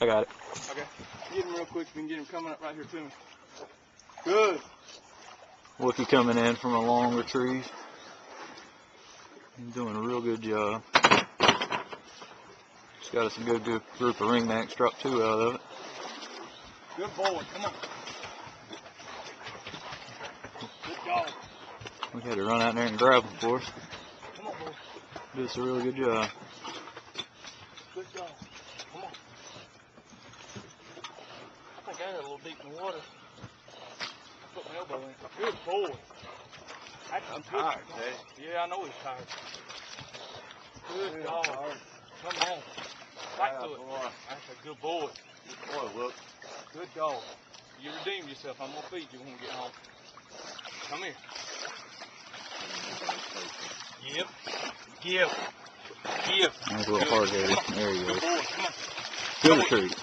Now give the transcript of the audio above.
I got it. Okay. Get him real quick. We can get him coming up right here to me. Good. Wookie coming in from a long retrieve. He's doing a real good job. Just got us a good group of ringnecks. Dropped 2 out of it. Good boy. Come on. Good dog. We had to run out there and grab him for us. Come on, boy. Did us a really good job. Good dog. Come on. I think I got a little deep in the water. I put my elbow in. Good boy. I'm tired, Jay. Yeah, I know he's tired. Good dog. Come on. Back to it. That's a good boy. Good boy, look. Good dog. You redeemed yourself. I'm going to feed you when we get home. Come here. Yep. Give. That's a little hard-headed. There he Good goes. boy. Come on. Good retrieve.